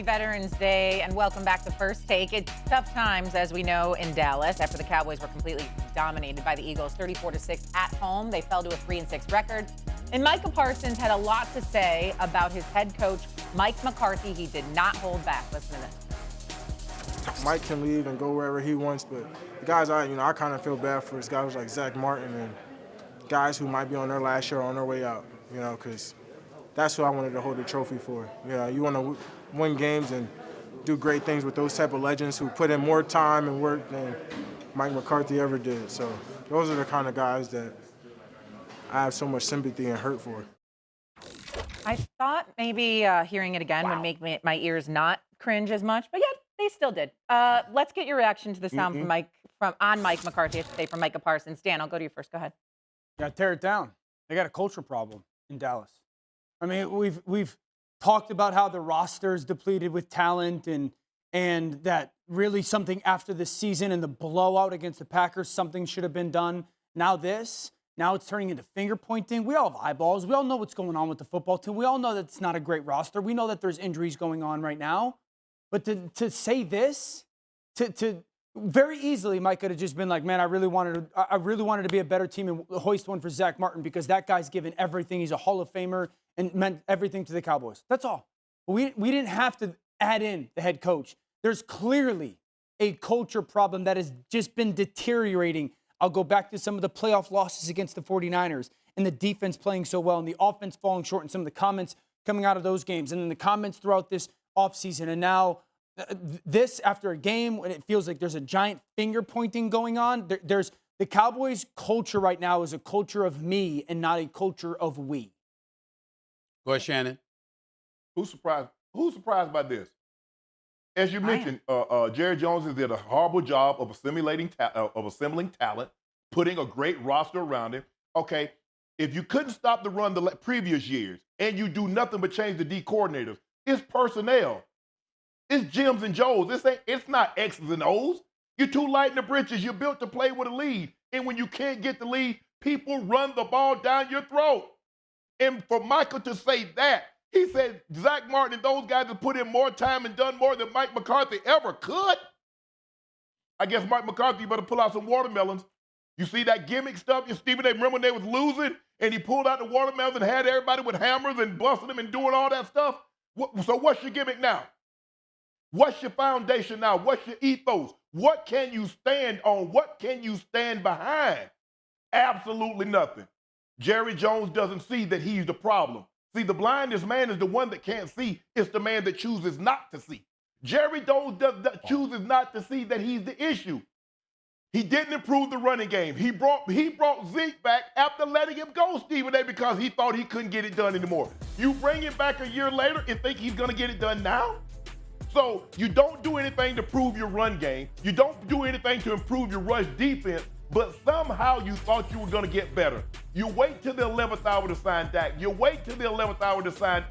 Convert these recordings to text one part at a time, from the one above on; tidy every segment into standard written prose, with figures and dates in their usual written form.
Veterans Day, and welcome back to First Take. It's tough times, as we know, in Dallas after the Cowboys were completely dominated by the Eagles, 34-6 at home. They fell to a 3-6 record. And Micah Parsons had a lot to say about his head coach, Mike McCarthy. He did not hold back. Listen to this. Mike can leave and go wherever he wants, but the guys I kind of feel bad for is guys like Zach Martin and guys who might be on their last year on their way out, because that's who I wanted to hold the trophy for. You want to win games and do great things with those type of legends who put in more time and work than Mike McCarthy ever did. So those are the kind of guys that I have so much sympathy and hurt for. I thought maybe hearing it again would make my ears not cringe as much, but yeah, they still did. Let's get your reaction to the sound from Mike McCarthy, I should say, from Micah Parsons. Dan, I'll go to you first. Go ahead. Yeah, tear it down. They got a culture problem in Dallas. I mean, we've talked about how the roster is depleted with talent and that really something after the season and the blowout against the Packers, something should have been done. Now it's turning into finger pointing. We all have eyeballs. We all know what's going on with the football team. We all know that it's not a great roster. We know that there's injuries going on right now. But to say this, to very easily, Mike could have just been like, man, I really wanted to be a better team and hoist one for Zach Martin because that guy's given everything. He's a Hall of Famer and meant everything to the Cowboys. That's all. We didn't have to add in the head coach. There's clearly a culture problem that has just been deteriorating. I'll go back to some of the playoff losses against the 49ers and the defense playing so well and the offense falling short and some of the comments coming out of those games and then the comments throughout this offseason. And now this after a game when it feels like there's a giant finger pointing going on. There's the Cowboys culture right now is a culture of me and not a culture of we. Go ahead, Shannon. Who's surprised by this? As you mentioned, Jerry Jones did a horrible job of assembling talent, putting a great roster around him. Okay, if you couldn't stop the run the previous years and you do nothing but change the D coordinators, it's personnel. It's Jims and Joes. It's not X's and O's. You're too light in the britches. You're built to play with a lead. And when you can't get the lead, people run the ball down your throat. And for Michael to say that, he said Zach Martin and those guys have put in more time and done more than Mike McCarthy ever could. I guess Mike McCarthy, you better pull out some watermelons. You see that gimmick stuff? Stephen A. Remember when they was losing and he pulled out the watermelons and had everybody with hammers and busting them and doing all that stuff? So what's your gimmick now? What's your foundation now? What's your ethos? What can you stand on? What can you stand behind? Absolutely nothing. Jerry Jones doesn't see that he's the problem. See, the blindest man is the one that can't see. It's the man that chooses not to see. Jerry Jones chooses not to see that he's the issue. He didn't improve the running game. He brought Zeke back after letting him go, Stephen A., because he thought he couldn't get it done anymore. You bring him back a year later and think he's going to get it done now? So you don't do anything to prove your run game. You don't do anything to improve your rush defense, but somehow you thought you were going to get better. You wait till the 11th hour to sign Dak. You wait till the 11th hour to sign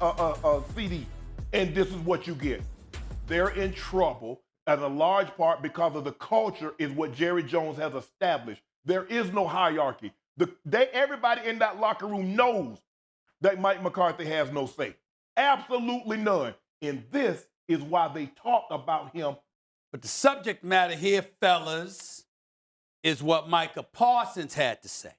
CD, and this is what you get. They're in trouble, and a large part because of the culture is what Jerry Jones has established. There is no hierarchy. Everybody in that locker room knows that Mike McCarthy has no say. Absolutely none. And this is why they talk about him. But the subject matter here, fellas, is what Micah Parsons had to say.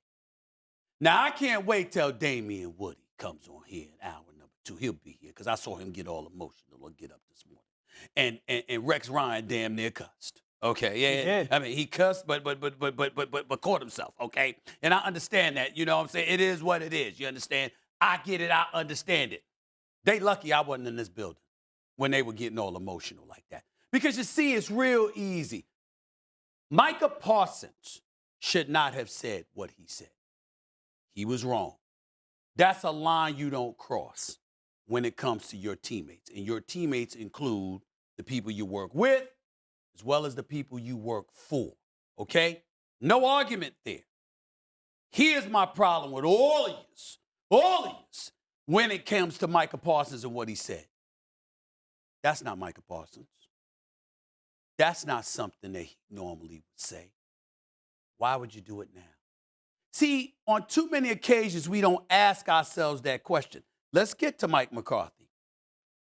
Now, I can't wait till Damian Woody comes on here in hour number 2. He'll be here because I saw him get all emotional or get up this morning. And Rex Ryan damn near cussed. Okay, yeah. He did. I mean, he cussed, but caught himself, okay? And I understand that. You know what I'm saying? It is what it is. You understand? I get it. I understand it. They lucky I wasn't in this building when they were getting all emotional like that. Because you see, it's real easy. Micah Parsons should not have said what he said. He was wrong. That's a line you don't cross when it comes to your teammates. And your teammates include the people you work with as well as the people you work for, okay? No argument there. Here's my problem with all of you, when it comes to Micah Parsons and what he said. That's not Micah Parsons. That's not something that he normally would say. Why would you do it now? See, on too many occasions, we don't ask ourselves that question. Let's get to Mike McCarthy.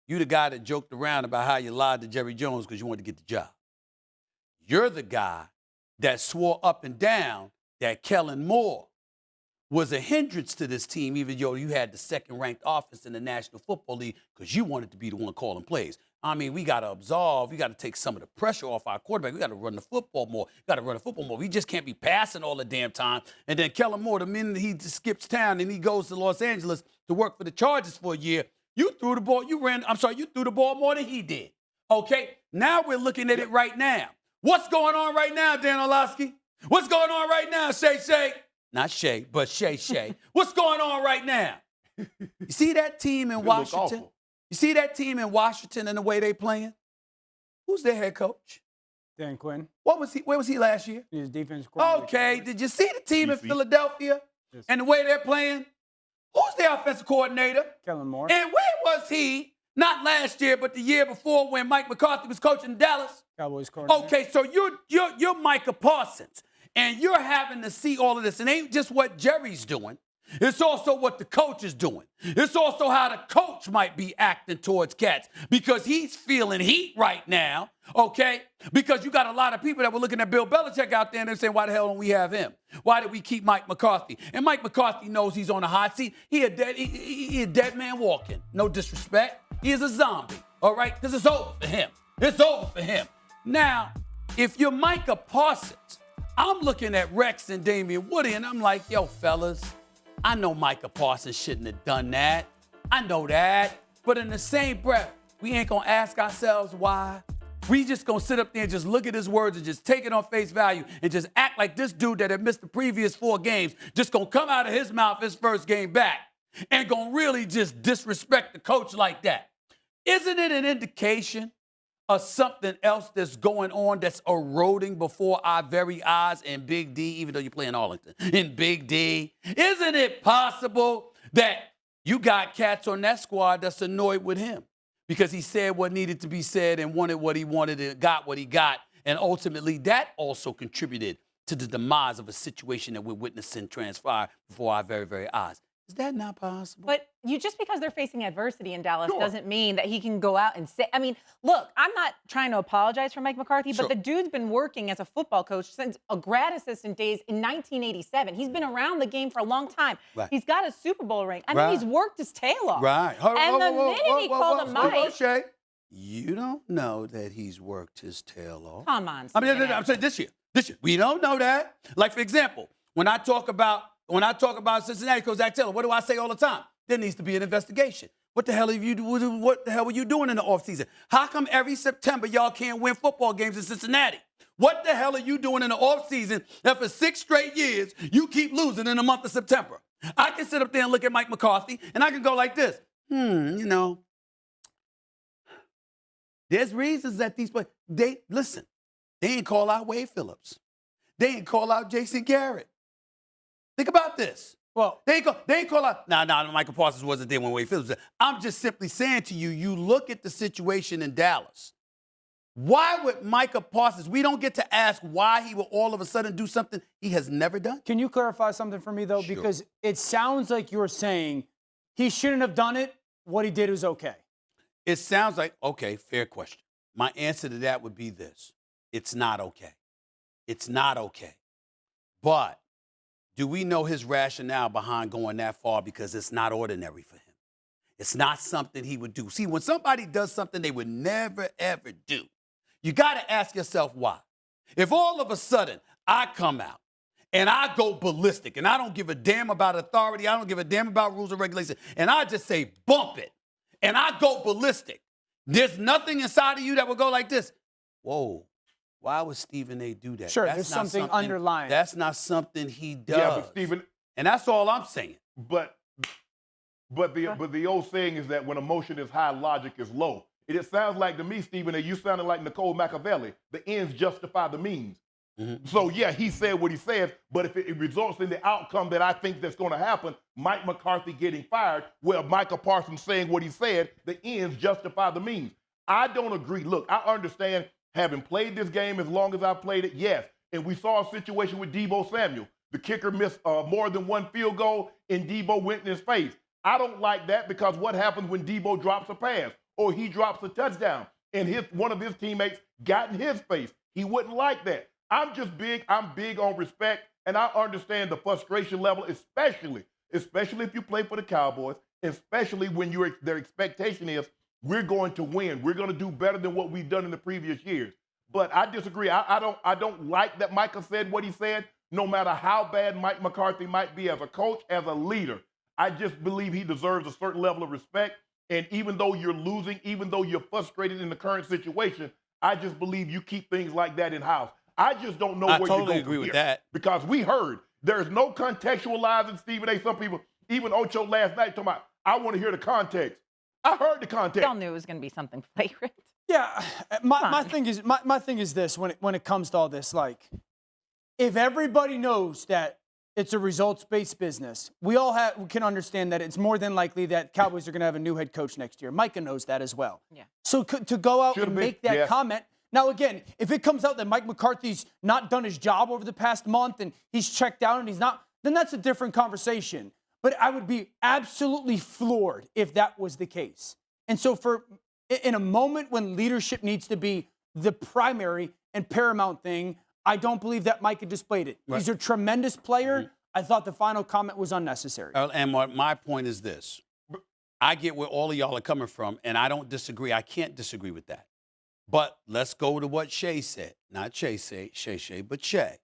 You the guy that joked around about how you lied to Jerry Jones because you wanted to get the job. You're the guy that swore up and down that Kellen Moore was a hindrance to this team, even though you had the second-ranked offense in the National Football League because you wanted to be the one calling plays. I mean, we got to absolve. We got to take some of the pressure off our quarterback. We got to run the football more. We just can't be passing all the damn time. And then Kellen Moore, the minute he just skips town and he goes to Los Angeles to work for the Chargers for a year, you threw the ball. You threw the ball more than he did. Okay? Now we're looking at it right now. What's going on right now, Dan Orlovsky? What's going on right now, Shay? Not Shay, but Shay. What's going on right now? You see that team in Washington? You see that team in Washington and the way they playing? Who's their head coach? Dan Quinn. Where was he last year? He was defense coordinator. Okay, did you see the team in Philadelphia and the way they're playing? Who's their offensive coordinator? Kellen Moore. And where was he, not last year, but the year before when Mike McCarthy was coaching Dallas? Cowboys coordinator. Okay, so you're Micah Parsons, and you're having to see all of this. And it ain't just what Jerry's doing. It's also what the coach is doing. It's also how the coach might be acting towards cats because he's feeling heat right now, okay? Because you got a lot of people that were looking at Bill Belichick out there and they're saying, why the hell don't we have him? Why did we keep Mike McCarthy? And Mike McCarthy knows he's on the hot seat. He a dead man walking. No disrespect. He is a zombie, all right? Because it's over for him. It's over for him. Now, if you're Micah Parsons, I'm looking at Rex and Damian Woody and I'm like, yo, fellas, I know Micah Parsons shouldn't have done that. I know that. But in the same breath, we ain't going to ask ourselves why. We just going to sit up there and just look at his words and just take it on face value and just act like this dude that had missed the previous 4 games just going to come out of his mouth his first game back and going to really just disrespect the coach like that. Isn't it an indication of something else that's going on that's eroding before our very eyes in Big D, even though you're playing Arlington, in Big D? Isn't it possible that you got cats on that squad that's annoyed with him because he said what needed to be said and wanted what he wanted and got what he got, and ultimately that also contributed to the demise of a situation that we're witnessing transpire before our very, very eyes? Is that not possible? But just because they're facing adversity in Dallas doesn't mean that he can go out and say, I mean, look, I'm not trying to apologize for Mike McCarthy, but the dude's been working as a football coach since a grad assistant days in 1987. He's been around the game for a long time. Right. He's got a Super Bowl ring. I mean, he's worked his tail off. Right. And the minute he called him Mike. Shay, you don't know that he's worked his tail off. Come on, I'm saying this year. We don't know that. Like, for example, when I talk about Cincinnati, Coach Zach Taylor, what do I say all the time? There needs to be an investigation. What the hell were you doing in the offseason? How come every September y'all can't win football games in Cincinnati? What the hell are you doing in the offseason that for 6 straight years you keep losing in the month of September? I can sit up there and look at Mike McCarthy, and I can go like this. There's reasons that these players, they ain't call out Wade Phillips. They ain't call out Jason Garrett. Think about this. Well, they ain't call out. Now, Micah Parsons wasn't there when Wade Phillips was there. I'm just simply saying to you, you look at the situation in Dallas. Why would Micah Parsons, we don't get to ask why he will all of a sudden do something he has never done? Can you clarify something for me, though? Sure. Because it sounds like you're saying he shouldn't have done it. What he did was okay. It sounds like, okay, fair question. My answer to that would be this. It's not okay. It's not okay. But do we know his rationale behind going that far? Because it's not ordinary for him. It's not something he would do. See, when somebody does something they would never, ever do, you got to ask yourself why. If all of a sudden I come out and I go ballistic and I don't give a damn about authority, I don't give a damn about rules and regulations, and I just say bump it, and I go ballistic, there's nothing inside of you that will go like this. Whoa. Why would Stephen A. do that? Sure, there's something underlying. That's not something he does. Yeah, but Stephen, and that's all I'm saying. But the old saying is that when emotion is high, logic is low. It sounds like to me, Stephen, that you sounded like Nicole Machiavelli. The ends justify the means. Mm-hmm. So yeah, he said what he said, but if it results in the outcome that I think that's going to happen, Mike McCarthy getting fired, well, Micah Parsons saying what he said, the ends justify the means. I don't agree. Look, I understand. Having played this game as long as I've played it, yes. And we saw a situation with Deebo Samuel. The kicker missed more than one field goal, and Deebo went in his face. I don't like that because what happens when Deebo drops a pass? or he drops a touchdown and one of his teammates got in his face. He wouldn't like that. I'm big on respect, and I understand the frustration level, especially if you play for the Cowboys, especially when their expectation is we're going to win. We're going to do better than what we've done in the previous years. But I disagree. I don't like that Micah said what he said, no matter how bad Mike McCarthy might be as a coach, as a leader. I just believe he deserves a certain level of respect. And even though you're losing, even though you're frustrated in the current situation, I just believe you keep things like that in-house. I just don't know where you go. I totally agree with that. Because we heard there's no contextualizing Stephen A. Some people, even Ocho last night, talking about, I want to hear the context. I heard the context. We all knew it was going to be something flagrant. Yeah, my thing is this when it comes to all this, like, if everybody knows that it's a results-based business, we can understand that it's more than likely that Cowboys are going to have a new head coach next year. Micah knows that as well. Yeah. So to go out and make that comment. Now, again, if it comes out that Mike McCarthy's not done his job over the past month and he's checked out and he's not, then that's a different conversation. But I would be absolutely floored if that was the case. And so in a moment when leadership needs to be the primary and paramount thing, I don't believe that Micah displayed it. Right. He's a tremendous player. Mm-hmm. I thought the final comment was unnecessary. And my point is this. I get where all of y'all are coming from, and I don't disagree. I can't disagree with that. But let's go to what Shay said. Not Shay, but Shay.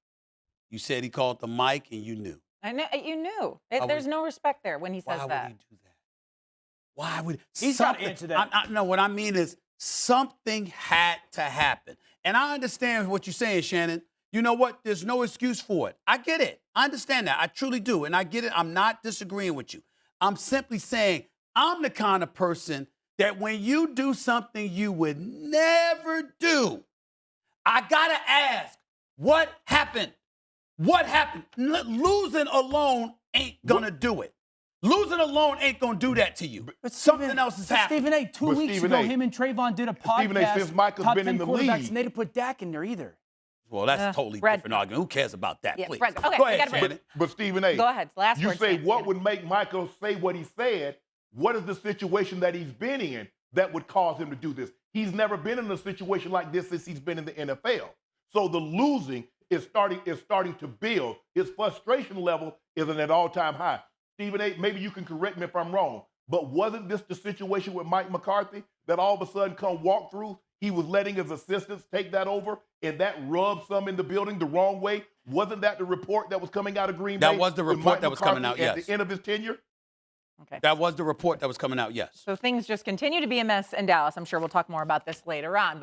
You said he called the mic, and you knew. I know you knew. There's no respect there when he says that. Why would he do that? Why would he's got to answer that? No, what I mean is something had to happen. And I understand what you're saying, Shannon. You know what? There's no excuse for it. I get it. I understand that. I truly do. And I get it. I'm not disagreeing with you. I'm simply saying I'm the kind of person that when you do something you would never do, I got to ask, what happened? What happened? Losing alone ain't going to do it. Losing alone ain't going to do that to you. But something else is happening. Stephen A., 2 weeks ago, him and Trayvon did a podcast. Stephen A., since Micah's been in the league. And they didn't put Dak in there either. Well, that's a totally different argument. Who cares about that, please? Okay, go ahead, Shannon. But Stephen A., go ahead. Last you word, say Shannon. what would make Michael say what he said? What is the situation that he's been in that would cause him to do this? He's never been in a situation like this since he's been in the NFL. So the losing is starting to build. His frustration level is at an all-time high. Stephen A., maybe you can correct me if I'm wrong, but wasn't this the situation with Mike McCarthy that all of a sudden come walk through? He was letting his assistants take that over, and that rubbed some in the building the wrong way. Wasn't that the report that was coming out of Green Bay? That was the report that was coming out, yes. At the end of his tenure? Okay. That was the report that was coming out, yes. So things just continue to be a mess in Dallas. I'm sure we'll talk more about this later on.